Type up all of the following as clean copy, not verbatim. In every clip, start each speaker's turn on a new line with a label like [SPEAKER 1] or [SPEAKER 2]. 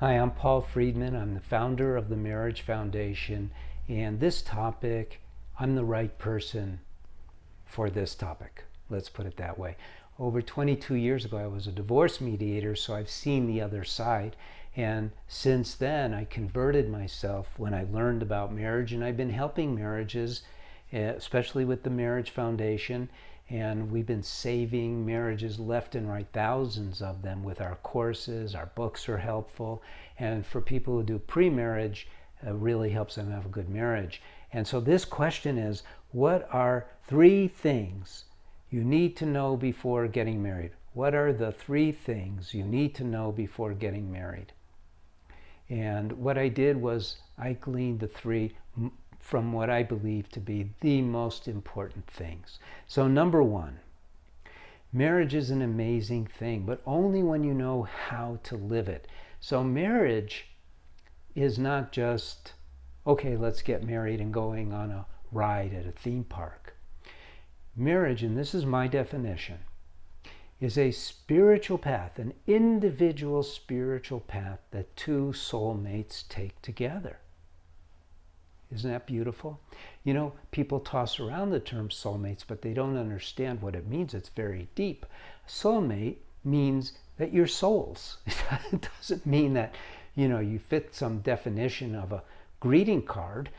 [SPEAKER 1] Hi, I'm Paul Friedman. I'm the founder of the Marriage Foundation, and this topic, I'm the right person for this topic. Let's put it that way. Over 22 years ago, I was a divorce mediator, so I've seen the other side. And since then, I converted myself when I learned about marriage, and I've been helping marriages, especially with the Marriage Foundation. And we've been saving marriages left and right, thousands of them with our courses. Our books are helpful. And for people who do pre-marriage, it really helps them have a good marriage. And so this question is, what are 3 things you need to know before getting married? What are the 3 things you need to know before getting married? And what I did was I gleaned the 3 from what I believe to be the most important things. So number 1, marriage is an amazing thing, but only when you know how to live it. So marriage is not just, okay, let's get married and going on a ride at a theme park. Marriage, and this is my definition, is a spiritual path, an individual spiritual path that 2 soulmates take together. Isn't that beautiful? You know, people toss around the term soulmates, but they don't understand what it means. It's very deep. Soulmate means that you're souls. It doesn't mean that, you fit some definition of a greeting card.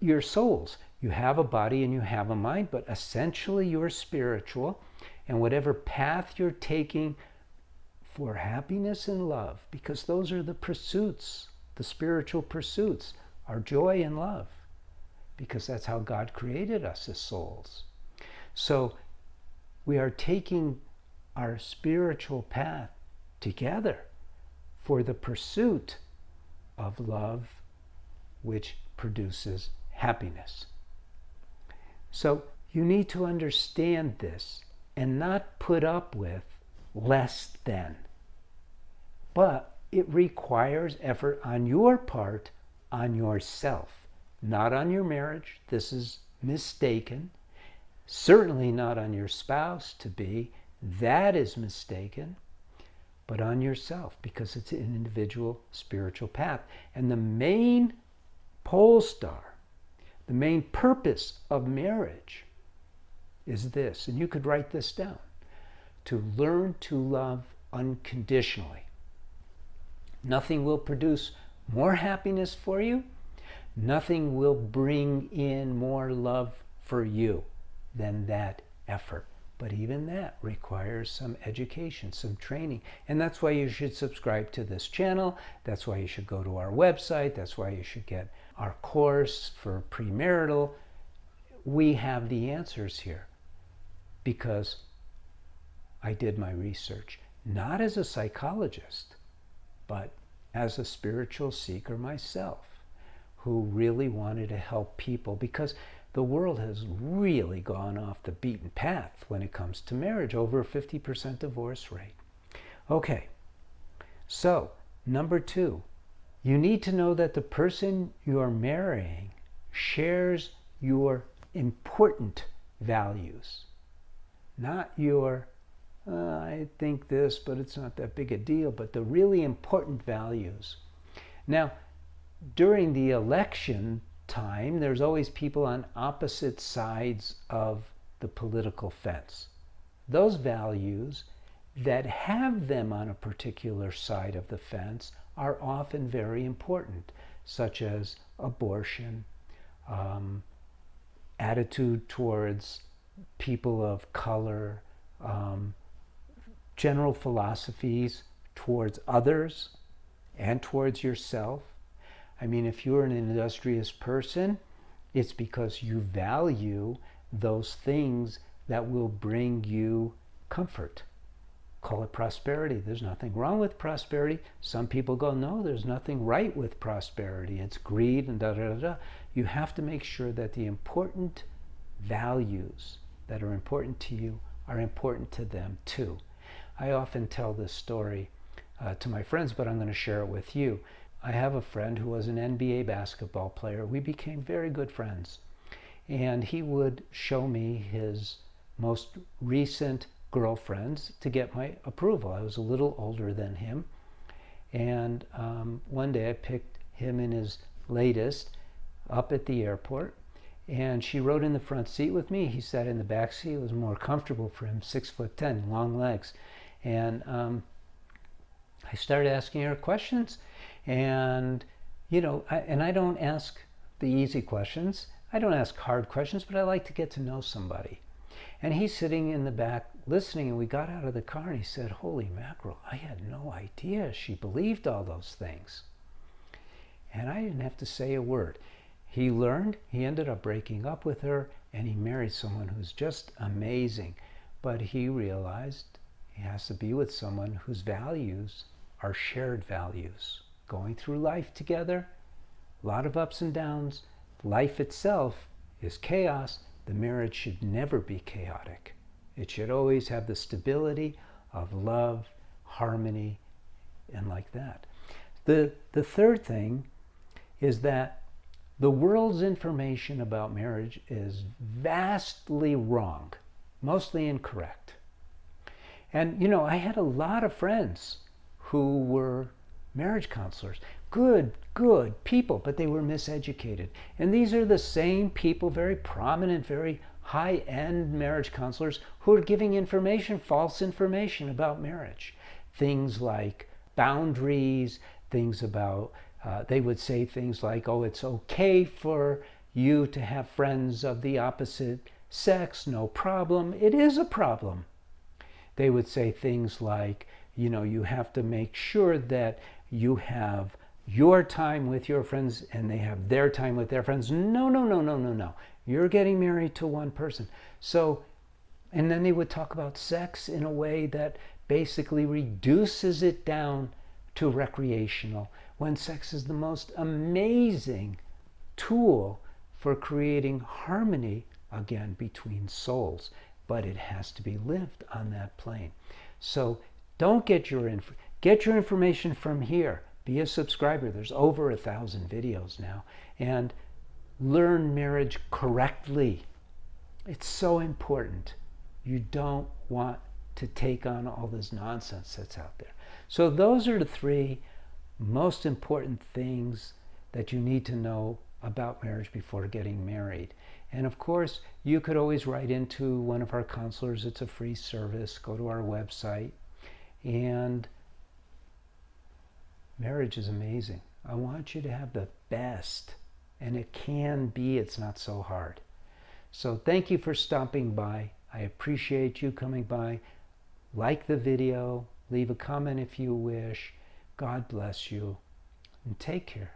[SPEAKER 1] You're souls. You have a body and you have a mind, but essentially you're spiritual. And whatever path you're taking for happiness and love, because those are the pursuits, the spiritual pursuits, our joy and love, because that's how God created us as souls. So we are taking our spiritual path together for the pursuit of love, which produces happiness. So you need to understand this and not put up with less than. But it requires effort on your part, on yourself, not on your marriage. This is mistaken. Certainly not on your spouse to be. That is mistaken. But on yourself, because it's an individual spiritual path. And the main pole star, the main purpose of marriage is this, and you could write this down: to learn to love unconditionally. Nothing will produce more happiness for you. Nothing will bring in more love for you than that effort. But even that requires some education, some training. And that's why you should subscribe to this channel. That's why you should go to our website. That's why you should get our course for premarital. We have the answers here because I did my research, not as a psychologist, but as a spiritual seeker myself, who really wanted to help people, because the world has really gone off the beaten path when it comes to marriage. Over 50% divorce rate. Okay, so number 2, you need to know that the person you are marrying shares your important values, not your I think this, but it's not that big a deal, but the really important values. Now, during the election time, there's always people on opposite sides of the political fence. Those values that have them on a particular side of the fence are often very important, such as abortion, attitude towards people of color, general philosophies towards others and towards yourself. I mean, if you're an industrious person, it's because you value those things that will bring you comfort. Call it prosperity. There's nothing wrong with prosperity. Some people go, no, there's nothing right with prosperity. It's greed and da-da-da-da. You have to make sure that the important values that are important to you are important to them too. I often tell this story to my friends, but I'm going to share it with you. I have a friend who was an NBA basketball player. We became very good friends. And he would show me his most recent girlfriends to get my approval. I was a little older than him. And one day I picked him in his latest up at the airport, and she rode in the front seat with me. He sat in the back seat. It was more comfortable for him, 6'10", long legs. And I started asking her questions, and I don't ask the easy questions. I don't ask hard questions, but I like to get to know somebody. And he's sitting in the back listening, and we got out of the car, and he said, "Holy mackerel, I had no idea she believed all those things." And I didn't have to say a word. He learned, he ended up breaking up with her, and he married someone who's just amazing. But he realized he has to be with someone whose values are shared values. Going through life together, a lot of ups and downs. Life itself is chaos. The marriage should never be chaotic. It should always have the stability of love, harmony, and like that. The third thing is that the world's information about marriage is vastly wrong, mostly incorrect. And I had a lot of friends who were marriage counselors, good people, but they were miseducated. And these are the same people, very prominent, very high-end marriage counselors, who are giving information, false information about marriage. Things like boundaries, things about, they would say things like, oh, it's okay for you to have friends of the opposite sex, no problem. It is a problem. They would say things like, you have to make sure that you have your time with your friends and they have their time with their friends. No. You're getting married to one person. So, and then they would talk about sex in a way that basically reduces it down to recreational, when sex is the most amazing tool for creating harmony, again, between souls. But it has to be lived on that plane. So don't get your information from here. Be a subscriber. There's over 1,000 videos now. And learn marriage correctly. It's so important. You don't want to take on all this nonsense that's out there. So those are the 3 most important things that you need to know about marriage before getting married. And of course, you could always write into one of our counselors. It's a free service. Go to our website. And marriage is amazing. I want you to have the best. And it can be. It's not so hard. So thank you for stopping by. I appreciate you coming by. Like the video. Leave a comment if you wish. God bless you. And take care.